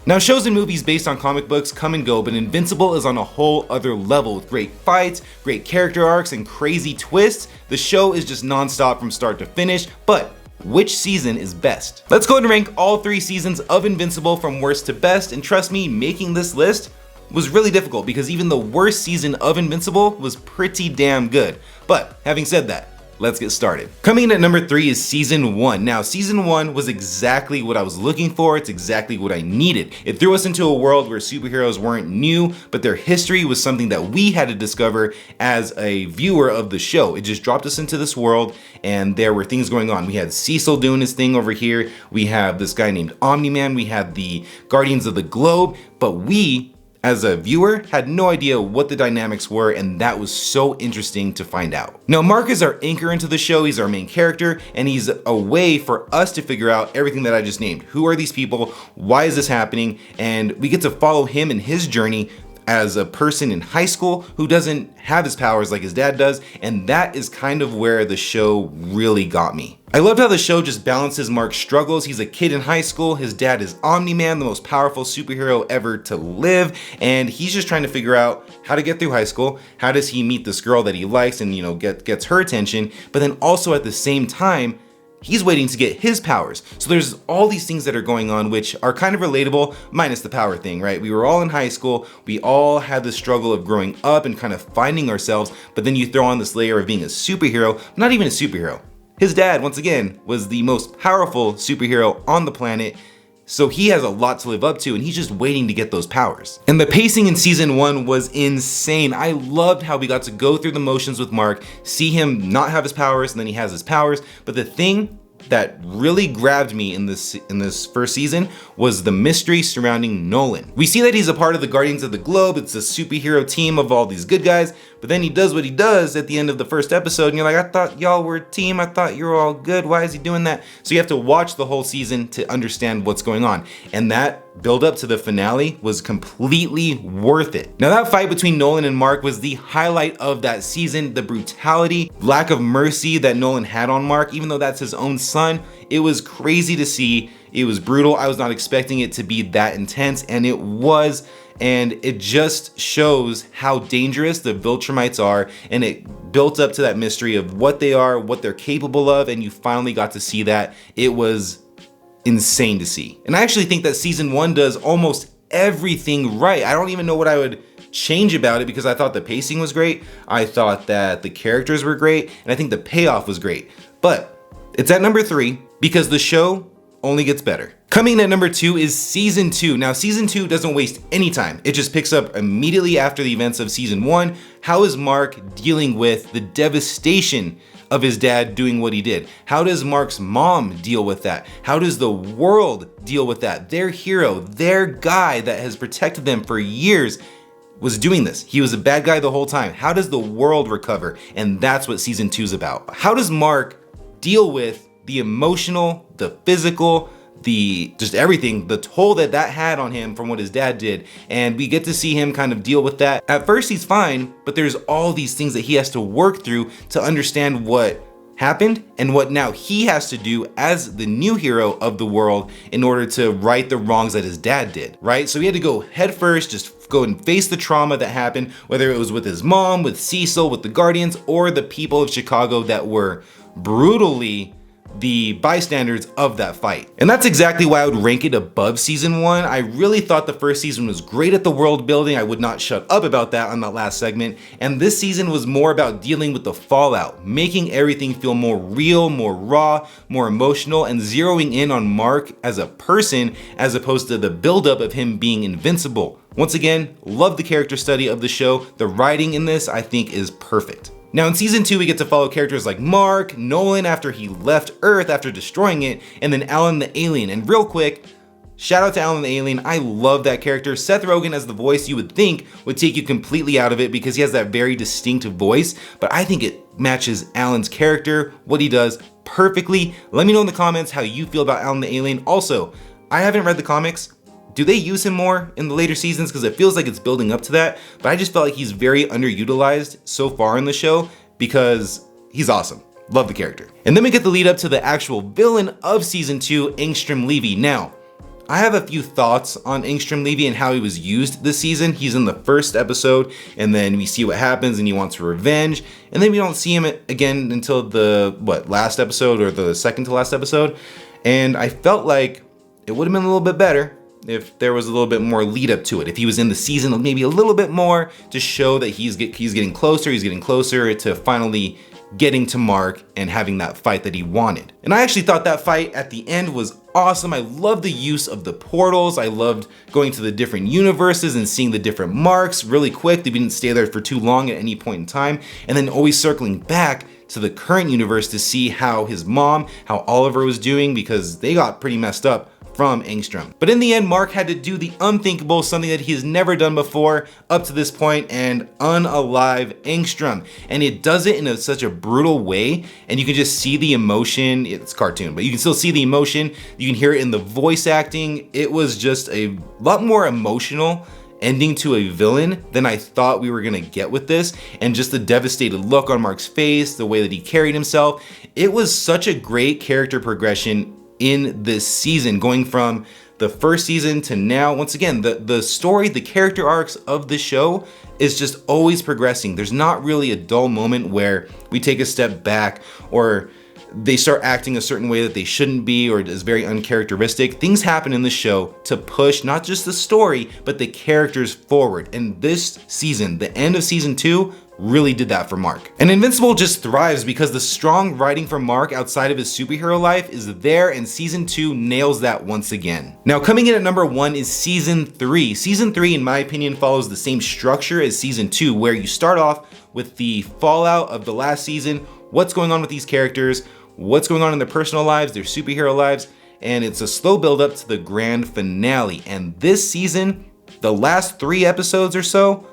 Now, shows and movies based on comic books come and go, but Invincible is on a whole other level with great fights, great character arcs, and crazy twists. The show is just non-stop from start to finish, but which season is best? Let's go ahead and rank all 3 seasons of Invincible from worst to best, and trust me, making this list was really difficult because even the worst season of Invincible was pretty damn good. But having said that, let's get started. Coming in at number 3 is season 1. Now, season 1 was exactly what I was looking for. It's exactly what I needed. It threw us into a world where superheroes weren't new, but their history was something that we had to discover as a viewer of the show. It just dropped us into this world and there were things going on. We had Cecil doing his thing over here. We have this guy named Omni-Man. We had the Guardians of the Globe, but we, as a viewer, had no idea what the dynamics were, and that was so interesting to find out. Now, Mark is our anchor into the show. He's our main character, and he's a way for us to figure out everything that I just named. Who are these people? Why is this happening? And we get to follow him in his journey as a person in high school who doesn't have his powers like his dad does, and that is kind of where the show really got me. I loved how the show just balances Mark's struggles. He's a kid in high school, his dad is Omni-Man, the most powerful superhero ever to live, and he's just trying to figure out how to get through high school, how does he meet this girl that he likes and, gets her attention, but then also at the same time, he's waiting to get his powers. So there's all these things that are going on which are kind of relatable, minus the power thing, right? We were all in high school, we all had the struggle of growing up and kind of finding ourselves, but then you throw on this layer of being a superhero, not even a superhero. His dad, once again, was the most powerful superhero on the planet, so he has a lot to live up to and he's just waiting to get those powers. And the pacing in season 1 was insane. I loved how we got to go through the motions with Mark, see him not have his powers and then he has his powers. But the thing that really grabbed me in this first season was the mystery surrounding Nolan. We see that he's a part of the Guardians of the Globe. It's a superhero team of all these good guys, but then he does what he does at the end of the first episode and you're like, I thought y'all were a team, I thought you were all good, why is he doing that? So you have to watch the whole season to understand what's going on, and that build up to the finale was completely worth it. Now, that fight between Nolan and Mark was the highlight of that season. The brutality, lack of mercy that Nolan had on Mark, even though that's his own son, it was crazy to see. It was brutal. I was not expecting it to be that intense, and it was. And it just shows how dangerous the Viltrumites are, and it built up to that mystery of what they are, what they're capable of, and you finally got to see that. It was insane to see. And I actually think that season 1 does almost everything right. I don't even know what I would change about it because I thought the pacing was great. I thought that the characters were great, and I think the payoff was great. But it's at number 3 because the show only gets better. Coming in at number 2 is season 2. Now, season 2 doesn't waste any time. It just picks up immediately after the events of season 1. How is Mark dealing with the devastation of his dad doing what he did? How does Mark's mom deal with that? How does the world deal with that? Their hero, their guy that has protected them for years was doing this. He was a bad guy the whole time. How does the world recover? And that's what season 2 is about. How does Mark deal with the emotional, the physical, just everything, the toll that had on him from what his dad did, and we get to see him kind of deal with that. At first he's fine, but there's all these things that he has to work through to understand what happened and what now he has to do as the new hero of the world in order to right the wrongs that his dad did, right? So he had to go head first, just go and face the trauma that happened, whether it was with his mom, with Cecil, with the Guardians, or the people of Chicago that were brutally the bystanders of that fight. And that's exactly why I would rank it above season 1. I really thought the first season was great at the world building. I would not shut up about that on that last segment. And this season was more about dealing with the fallout, making everything feel more real, more raw, more emotional, and zeroing in on Mark as a person as opposed to the buildup of him being invincible. Once again, love the character study of the show. The writing in this, I think, is perfect. Now in season 2, we get to follow characters like Mark, Nolan after he left Earth after destroying it, and then Alan the Alien. And real quick, shout out to Alan the Alien. I love that character. Seth Rogen as the voice you would think would take you completely out of it because he has that very distinctive voice, but I think it matches Alan's character, what he does perfectly. Let me know in the comments how you feel about Alan the Alien. Also, I haven't read the comics. Do they use him more in the later seasons? Because it feels like it's building up to that, but I just felt like he's very underutilized so far in the show because he's awesome. Love the character. And then we get the lead up to the actual villain of season 2, Angstrom Levy. Now, I have a few thoughts on Angstrom Levy and how he was used this season. He's in the first episode, and then we see what happens, and he wants revenge, and then we don't see him again until the, last episode, or the second to last episode. And I felt like it would have been a little bit better if there was a little bit more lead up to it. If he was in the season maybe a little bit more to show that he's getting closer to finally getting to Mark and having that fight that he wanted. And I actually thought that fight at the end was awesome. I loved the use of the portals. I loved going to the different universes and seeing the different marks really quick. They didn't stay there for too long at any point in time. And then always circling back to the current universe to see how his mom, how Oliver was doing, because they got pretty messed up from Angstrom. But in the end, Mark had to do the unthinkable, something that he has never done before up to this point, and unalive Angstrom. And it does it in such a brutal way, and you can just see the emotion. It's cartoon, but you can still see the emotion. You can hear it in the voice acting. It was just a lot more emotional ending to a villain than I thought we were gonna get with this, and just the devastated look on Mark's face, the way that he carried himself. It was such a great character progression in this season, going from the first season to now. Once again, the story, the character arcs of the show is just always progressing. There's not really a dull moment where we take a step back or they start acting a certain way that they shouldn't be, or is very uncharacteristic. Things happen in the show to push not just the story, but the characters forward. And this season, the end of season 2, really did that for Mark. And Invincible just thrives because the strong writing for Mark outside of his superhero life is there, and season 2 nails that once again. Now, coming in at number 1 is season 3. Season 3, in my opinion, follows the same structure as season 2, where you start off with the fallout of the last season, what's going on with these characters, what's going on in their personal lives, their superhero lives, and it's a slow build up to the grand finale. And this season, the last 3 episodes or so,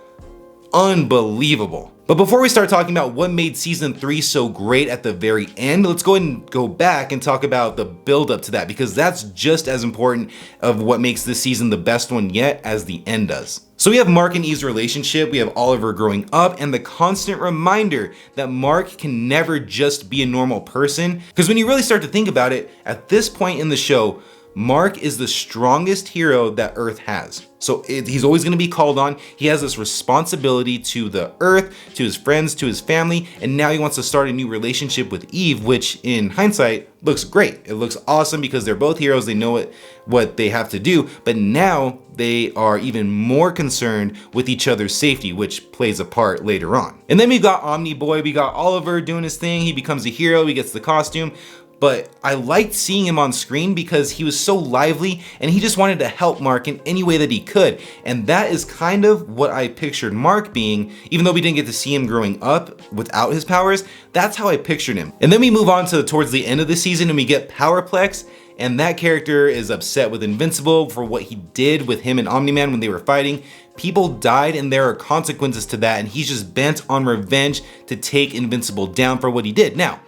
unbelievable. But before we start talking about what made season 3 so great at the very end, let's go ahead and go back and talk about the build up to that, because that's just as important of what makes this season the best one yet as the end does. So we have Mark and Eve's relationship, we have Oliver growing up, and the constant reminder that Mark can never just be a normal person. Because when you really start to think about it, at this point in the show, Mark is the strongest hero that Earth has. So he's always gonna be called on. He has this responsibility to the Earth, to his friends, to his family, and now he wants to start a new relationship with Eve, which in hindsight looks great. It looks awesome because they're both heroes, they know what they have to do, but now they are even more concerned with each other's safety, which plays a part later on. And then we've got Omni Boy, we got Oliver doing his thing, he becomes a hero, he gets the costume. But I liked seeing him on screen because he was so lively and he just wanted to help Mark in any way that he could. And that is kind of what I pictured Mark being, even though we didn't get to see him growing up without his powers. That's how I pictured him. And then we move on to towards the end of the season and we get Powerplex, and that character is upset with Invincible for what he did with him and Omni-Man when they were fighting. People died and there are consequences to that, and he's just bent on revenge to take Invincible down for what he did. Now,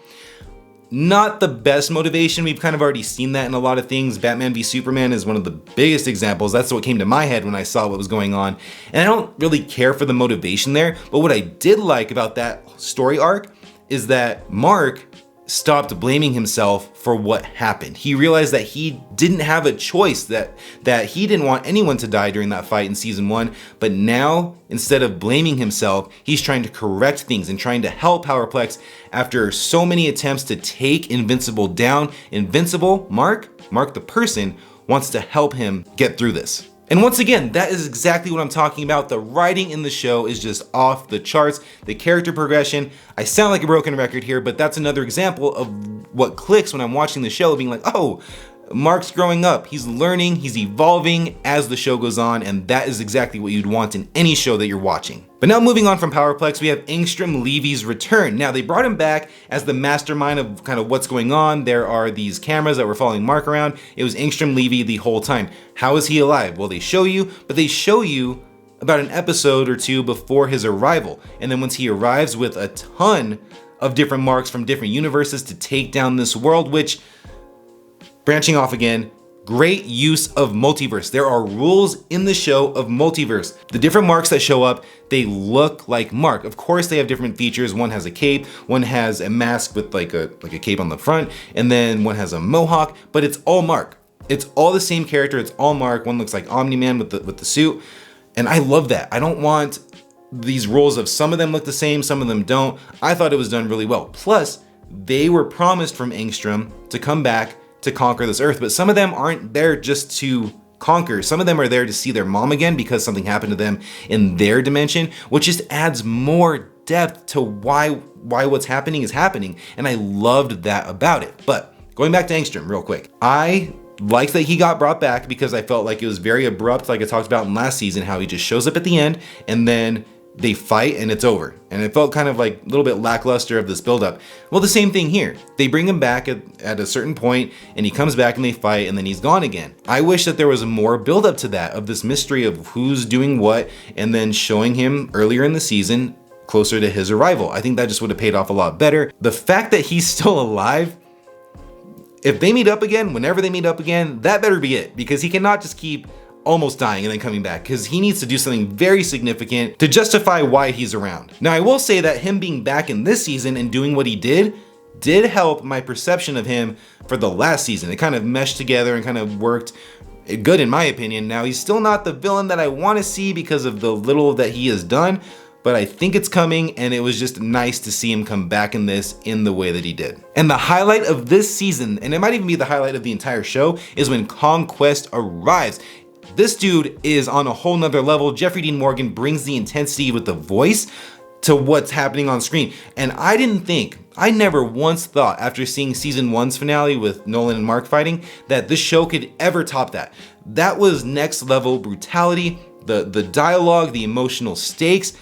not the best motivation. We've kind of already seen that in a lot of things. Batman v Superman is one of the biggest examples. That's what came to my head when I saw what was going on. And I don't really care for the motivation there, but what I did like about that story arc is that Mark stopped blaming himself for what happened. He realized that he didn't have a choice, that he didn't want anyone to die during that fight in season 1, but now instead of blaming himself, he's trying to correct things and trying to help Powerplex after so many attempts to take Invincible down. Invincible, Mark the person, wants to help him get through this. And once again, that is exactly what I'm talking about. The writing in the show is just off the charts. The character progression, I sound like a broken record here, but that's another example of what clicks when I'm watching the show, being like, oh, Mark's growing up, he's learning, he's evolving as the show goes on, and that is exactly what you'd want in any show that you're watching. But now moving on from Powerplex, we have Angstrom Levy's return. Now they brought him back as the mastermind of kind of what's going on. There are these cameras that were following Mark around. It was Angstrom Levy the whole time. How is he alive? Well, they show you, but they show you about an episode or two before his arrival. And then once he arrives with a ton of different marks from different universes to take down this world, which, branching off again, great use of multiverse. There are rules in the show of multiverse. The different marks that show up, they look like Mark. Of course, they have different features. One has a cape, one has a mask with like a cape on the front, and then one has a mohawk, but it's all Mark. It's all the same character, it's all Mark. One looks like Omni-Man with the suit. And I love that. I don't want these roles of some of them look the same, some of them don't. I thought it was done really well. Plus, they were promised from Angstrom to come back to conquer this earth, but some of them aren't there just to conquer. Some of them are there to see their mom again because something happened to them in their dimension, which just adds more depth to why what's happening is happening. And I loved that about it. But going back to Angstrom real quick, I liked that he got brought back because I felt like it was very abrupt, like I talked about in last season, how he just shows up at the end and then they fight and it's over. And it felt kind of like a little bit lackluster of this buildup. Well, the same thing here. They bring him back at a certain point and he comes back and they fight and then he's gone again. I wish that there was more buildup to that, of this mystery of who's doing what, and then showing him earlier in the season closer to his arrival. I think that just would have paid off a lot better. The fact that he's still alive, if they meet up again, whenever they meet up again, that better be it, because he cannot just keep almost dying and then coming back, because he needs to do something very significant to justify why he's around. Now, I will say that him being back in this season and doing what he did help my perception of him for the last season. It kind of meshed together and kind of worked good in my opinion. Now, he's still not the villain that I want to see because of the little that he has done, but I think it's coming, and it was just nice to see him come back in this in the way that he did. And the highlight of this season, and it might even be the highlight of the entire show, is when Conquest arrives. This dude is on a whole nother level. Jeffrey Dean Morgan brings the intensity with the voice to what's happening on screen. And I never once thought, after seeing season 1's finale with Nolan and Mark fighting, that this show could ever top that. That was next level brutality, the dialogue, the emotional stakes.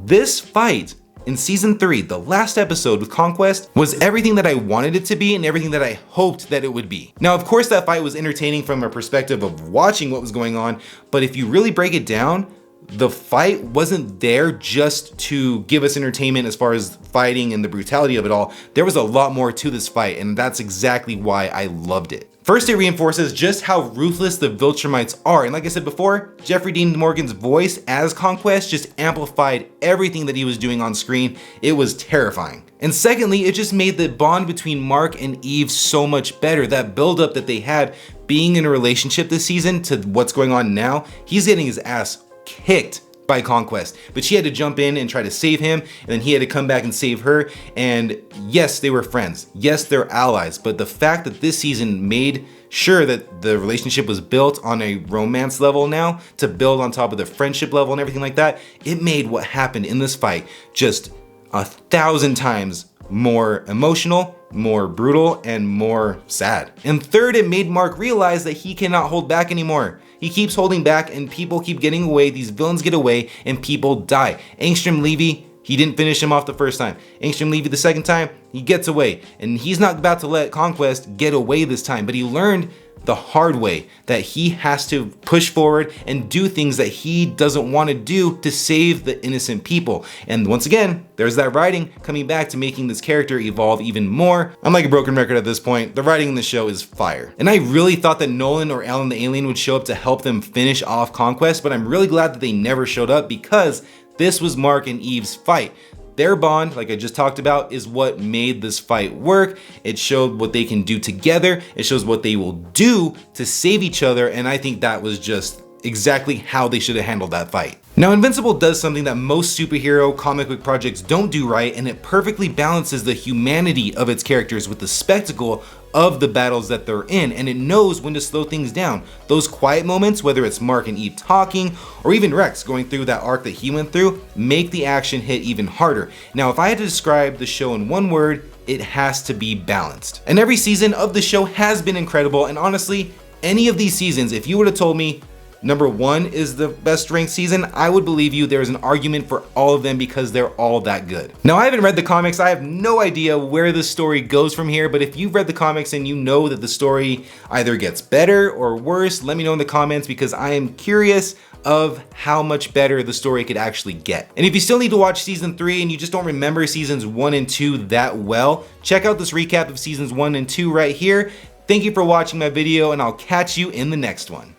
This fight in season 3, the last episode with Conquest, was everything that I wanted it to be and everything that I hoped that it would be. Now, of course, that fight was entertaining from a perspective of watching what was going on, but if you really break it down, the fight wasn't there just to give us entertainment as far as fighting and the brutality of it all. There was a lot more to this fight, and that's exactly why I loved it. First, it reinforces just how ruthless the Viltrumites are. And like I said before, Jeffrey Dean Morgan's voice as Conquest just amplified everything that he was doing on screen. It was terrifying. And secondly, it just made the bond between Mark and Eve so much better. That buildup that they had being in a relationship this season to what's going on now, he's getting his ass kicked by Conquest, but she had to jump in and try to save him, and then he had to come back and save her. And yes, they were friends. Yes, they're allies, but the fact that this season made sure that the relationship was built on a romance level now, to build on top of the friendship level and everything like that, it made what happened in this fight just 1,000 times more emotional, more brutal, and more sad. And third, it made Mark realize that he cannot hold back anymore. He keeps holding back and people keep getting away, these villains get away, and people die. Angstrom Levy, he didn't finish him off the first time. Angstrom Levy the second time, he gets away. And he's not about to let Conquest get away this time, but he learned the hard way that he has to push forward and do things that he doesn't want to do to save the innocent people. And once again, there's that writing coming back to making this character evolve even more. I'm like a broken record at this point. The writing in the show is fire. And I really thought that Nolan or Alan the Alien would show up to help them finish off Conquest, but I'm really glad that they never showed up, because this was Mark and Eve's fight. Their bond, like I just talked about, is what made this fight work. It showed what they can do together. It shows what they will do to save each other. And I think that was just exactly how they should have handled that fight. Now, Invincible does something that most superhero comic book projects don't do right, and it perfectly balances the humanity of its characters with the spectacle of the battles that they're in, and it knows when to slow things down. Those quiet moments, whether it's Mark and Eve talking, or even Rex going through that arc that he went through, make the action hit even harder. Now, if I had to describe the show in one word, it has to be balanced. And every season of the show has been incredible, and honestly, any of these seasons, if you would have told me number 1 is the best ranked season, I would believe you. There's an argument for all of them because they're all that good. Now, I haven't read the comics. I have no idea where the story goes from here, but if you've read the comics and you know that the story either gets better or worse, let me know in the comments, because I am curious of how much better the story could actually get. And if you still need to watch season 3 and you just don't remember seasons 1 and 2 that well, check out this recap of seasons 1 and 2 right here. Thank you for watching my video, and I'll catch you in the next one.